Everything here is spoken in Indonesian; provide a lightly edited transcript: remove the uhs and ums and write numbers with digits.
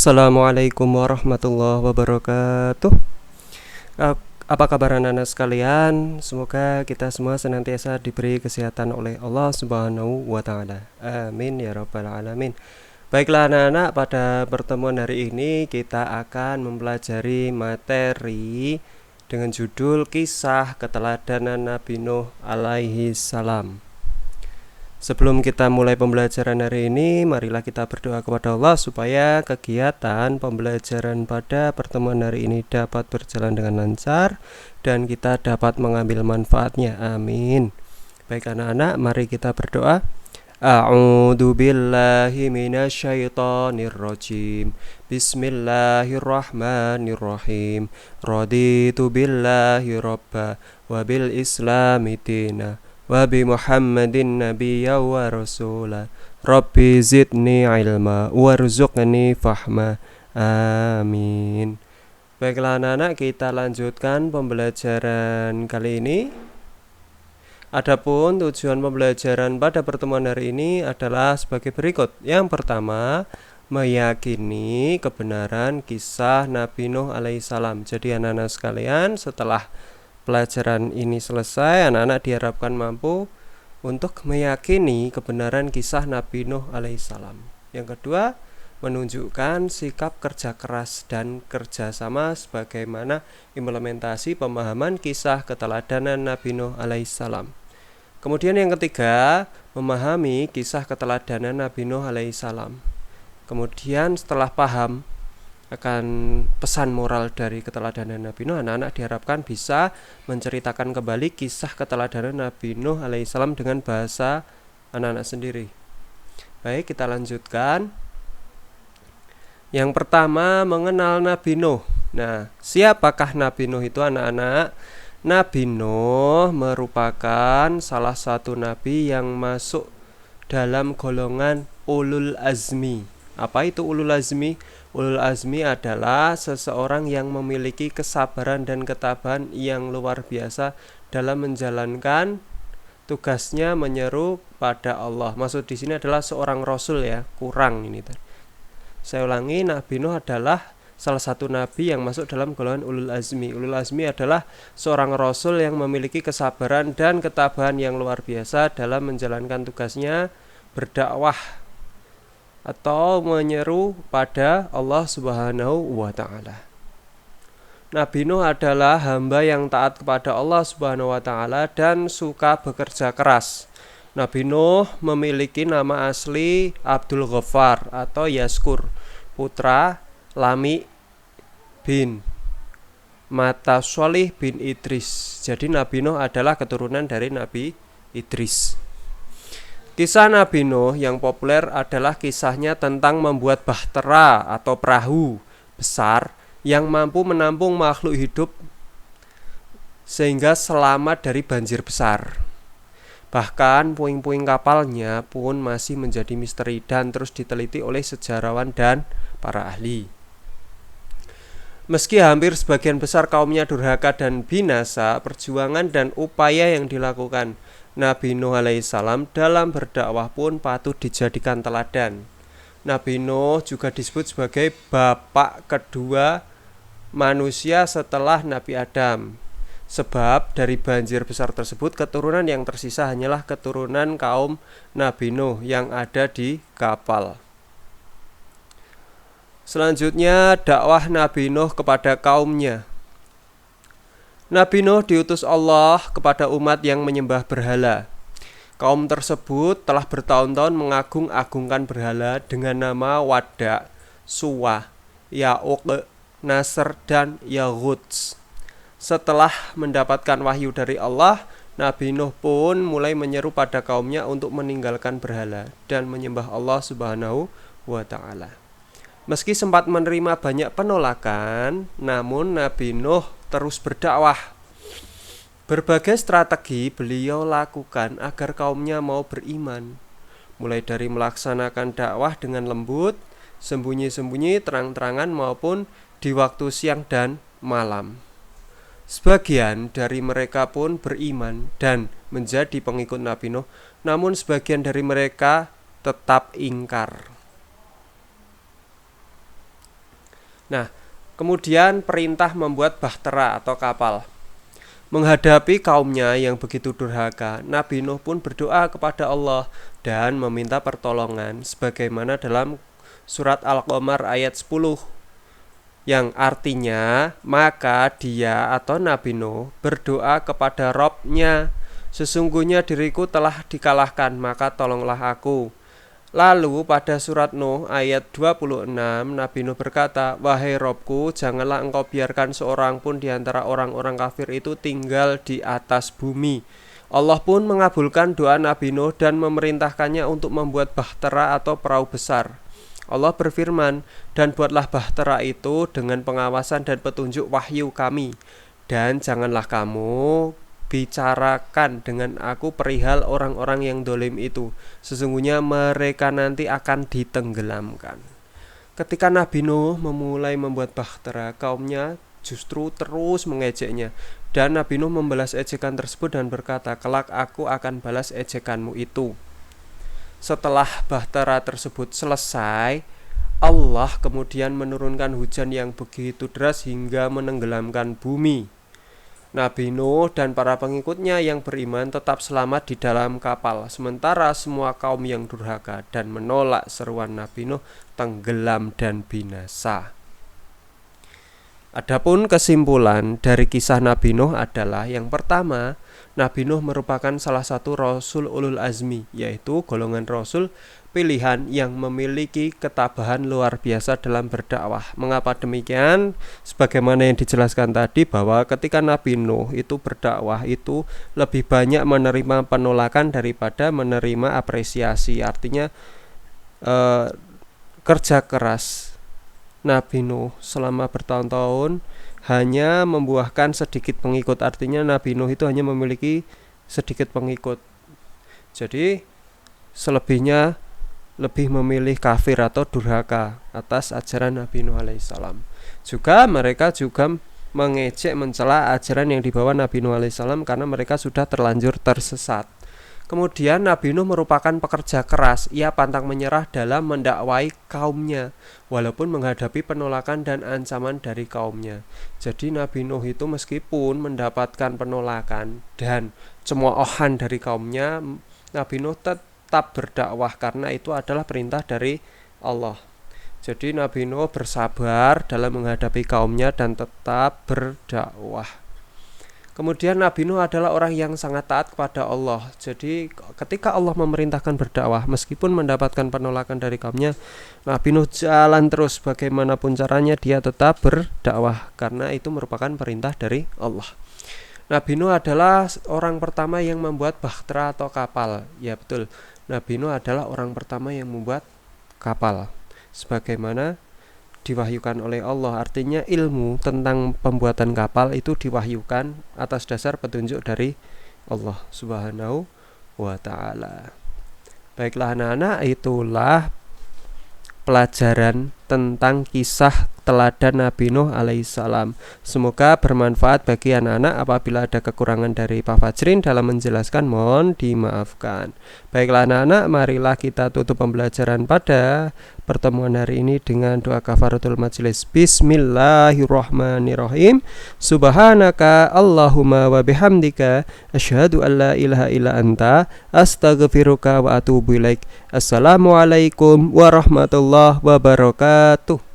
Assalamualaikum warahmatullahi wabarakatuh. Eh, Apa kabar anak-anak sekalian? Semoga kita semua senantiasa diberi kesehatan oleh Allah Subhanahu wa taala. Amin ya rabbal alamin. Baiklah anak-anak, pada pertemuan hari ini kita akan mempelajari materi dengan judul Kisah Keteladanan Nabi Nuh alaihi salam. Sebelum kita mulai pembelajaran hari ini, marilah kita berdoa kepada Allah supaya kegiatan pembelajaran pada pertemuan hari ini dapat berjalan dengan lancar dan kita dapat mengambil manfaatnya. Amin. Baik anak-anak, mari kita berdoa. A'udzu billahi minasyaitonir rajim. Bismillahirrahmanirrahim. Raditu billahi rabba wa bil islami dina wa bi Muhammadin nabiyya wa rasula. Rabbi zidni ilma warzuqni fahma. Amin. Baiklah anak-anak, kita lanjutkan pembelajaran kali ini. Adapun tujuan pembelajaran pada pertemuan hari ini adalah sebagai berikut. Yang pertama, meyakini kebenaran kisah Nabi Nuh alaihissalam. Jadi anak-anak sekalian, setelah pelajaran ini selesai, anak-anak diharapkan mampu untuk meyakini kebenaran kisah Nabi Nuh alaihissalam. Yang kedua, menunjukkan sikap kerja keras dan kerjasama sebagaimana implementasi pemahaman kisah keteladanan Nabi Nuh alaihissalam. Kemudian yang ketiga, memahami kisah keteladanan Nabi Nuh alaihissalam. Kemudian setelah paham akan pesan moral dari keteladanan Nabi Nuh, anak-anak diharapkan bisa menceritakan kembali kisah keteladanan Nabi Nuh alaihissalam dengan bahasa anak-anak sendiri. Baik, kita lanjutkan. Yang pertama, mengenal Nabi Nuh. Nah, siapakah Nabi Nuh itu anak-anak? Nabi Nuh merupakan salah satu nabi yang masuk dalam golongan ulul azmi. Apa itu ulul azmi? Ulul azmi adalah seseorang yang memiliki kesabaran dan ketabahan yang luar biasa dalam menjalankan tugasnya menyeru pada Allah. Maksud di sini adalah seorang rasul ya, kurang ini. Saya ulangi, Nabi Nuh adalah salah satu nabi yang masuk dalam golongan ulul azmi. Ulul azmi adalah seorang rasul yang memiliki kesabaran dan ketabahan yang luar biasa dalam menjalankan tugasnya berdakwah atau menyeru pada Allah Subhanahu wa taala. Nabi Nuh adalah hamba yang taat kepada Allah Subhanahu wa taala dan suka bekerja keras. Nabi Nuh memiliki nama asli Abdul Ghaffar atau Yaskur, putra Lami bin Matasholih bin Idris. Jadi Nabi Nuh adalah keturunan dari Nabi Idris. Kisah Nabi Nuh yang populer adalah kisahnya tentang membuat bahtera atau perahu besar yang mampu menampung makhluk hidup sehingga selamat dari banjir besar. Bahkan puing-puing kapalnya pun masih menjadi misteri dan terus diteliti oleh sejarawan dan para ahli. Meski hampir sebagian besar kaumnya durhaka dan binasa, perjuangan dan upaya yang dilakukan Nabi Nuh alaihissalam dalam berdakwah pun patut dijadikan teladan. Nabi Nuh juga disebut sebagai bapak kedua manusia setelah Nabi Adam. Sebab dari banjir besar tersebut, keturunan yang tersisa hanyalah keturunan kaum Nabi Nuh yang ada di kapal. Selanjutnya, dakwah Nabi Nuh kepada kaumnya. Nabi Nuh diutus Allah kepada umat yang menyembah berhala. Kaum tersebut telah bertahun-tahun mengagung-agungkan berhala dengan nama Wadda, Suwa, Ya'uq, Nasr, dan Yaghutz. Setelah mendapatkan wahyu dari Allah, Nabi Nuh pun mulai menyeru pada kaumnya untuk meninggalkan berhala dan menyembah Allah Subhanahu wa ta'ala. Meski sempat menerima banyak penolakan, namun Nabi Nuh terus berdakwah. Berbagai strategi beliau lakukan agar kaumnya mau beriman, mulai dari melaksanakan dakwah dengan lembut, sembunyi-sembunyi, terang-terangan maupun di waktu siang dan malam. Sebagian dari mereka pun beriman dan menjadi pengikut Nabi Nuh, namun sebagian dari mereka tetap ingkar. Nah, kemudian perintah membuat bahtera atau kapal. Menghadapi kaumnya yang begitu durhaka, Nabi Nuh pun berdoa kepada Allah dan meminta pertolongan sebagaimana dalam surat Al-Qamar ayat 10 yang artinya maka dia atau Nabi Nuh berdoa kepada Robnya, sesungguhnya diriku telah dikalahkan, maka tolonglah aku. Lalu pada surat Nuh ayat 26 Nabi Nuh berkata, wahai Robku, janganlah engkau biarkan seorang pun di antara orang-orang kafir itu tinggal di atas bumi. Allah pun mengabulkan doa Nabi Nuh dan memerintahkannya untuk membuat bahtera atau perahu besar. Allah berfirman, dan buatlah bahtera itu dengan pengawasan dan petunjuk wahyu kami. Dan janganlah kamu bicarakan dengan aku perihal orang-orang yang dolim itu. Sesungguhnya mereka nanti akan ditenggelamkan. Ketika Nabi Nuh memulai membuat bahtera, kaumnya justru terus mengejeknya. Dan Nabi Nuh membalas ejekan tersebut dan berkata, kelak aku akan balas ejekanmu itu. Setelah bahtera tersebut selesai, Allah kemudian menurunkan hujan yang begitu deras hingga menenggelamkan bumi. Nabi Nuh dan para pengikutnya yang beriman tetap selamat di dalam kapal, sementara semua kaum yang durhaka dan menolak seruan Nabi Nuh tenggelam dan binasa. Adapun kesimpulan dari kisah Nabi Nuh adalah yang pertama, Nabi Nuh merupakan salah satu Rasul Ulul Azmi, yaitu golongan Rasul pilihan yang memiliki ketabahan luar biasa dalam berdakwah. Mengapa demikian? Sebagaimana yang dijelaskan tadi bahwa ketika Nabi Nuh itu berdakwah itu lebih banyak menerima penolakan daripada menerima apresiasi. Artinya kerja keras Nabi Nuh selama bertahun-tahun hanya membuahkan sedikit pengikut. Artinya Nabi Nuh itu hanya memiliki sedikit pengikut. Jadi selebihnya lebih memilih kafir atau durhaka atas ajaran Nabi Nuh alaihissalam. Juga mereka juga mengejek, mencela ajaran yang dibawa Nabi Nuh alaihissalam karena mereka sudah terlanjur tersesat. Kemudian Nabi Nuh merupakan pekerja keras. Ia pantang menyerah dalam mendakwai kaumnya walaupun menghadapi penolakan dan ancaman dari kaumnya. Jadi Nabi Nuh itu meskipun mendapatkan penolakan dan cemoohan dari kaumnya, Nabi Nuh tetap berdakwah karena itu adalah perintah dari Allah. Jadi Nabi Nuh bersabar dalam menghadapi kaumnya dan tetap berdakwah. Kemudian Nabi Nuh adalah orang yang sangat taat kepada Allah. Jadi ketika Allah memerintahkan berdakwah, meskipun mendapatkan penolakan dari kaumnya, Nabi Nuh jalan terus bagaimanapun caranya, dia tetap berdakwah karena itu merupakan perintah dari Allah. Nabi Nuh adalah orang pertama yang membuat bahtera atau kapal. Ya betul, Nabi Nuh adalah orang pertama yang membuat kapal sebagaimana diwahyukan oleh Allah. Artinya ilmu tentang pembuatan kapal itu diwahyukan atas dasar petunjuk dari Allah Subhanahu wa ta'ala. Baiklah anak-anak, itulah pelajaran tentang kisah teladan Nabi Nuh alaihissalam. Semoga bermanfaat bagi anak-anak. Apabila ada kekurangan dari Pak Fajrin dalam menjelaskan, mohon dimaafkan. Baiklah anak-anak, marilah kita tutup pembelajaran pada pertemuan hari ini dengan doa kafaratul majelis. Bismillahirrahmanirrahim. Subhanaka Allahumma wa bihamdika asyhadu an la ilaha illa anta astaghfiruka wa atubu ilaik. Assalamualaikum warahmatullahi wabarakatuh.